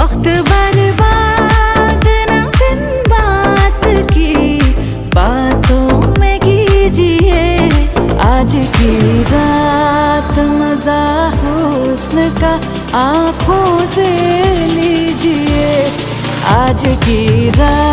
वक्त बर्बाद न बिन बात की बातों में कीजिए। आज की रात मजा हुस्न का आँखों से लीजिए। आज की रात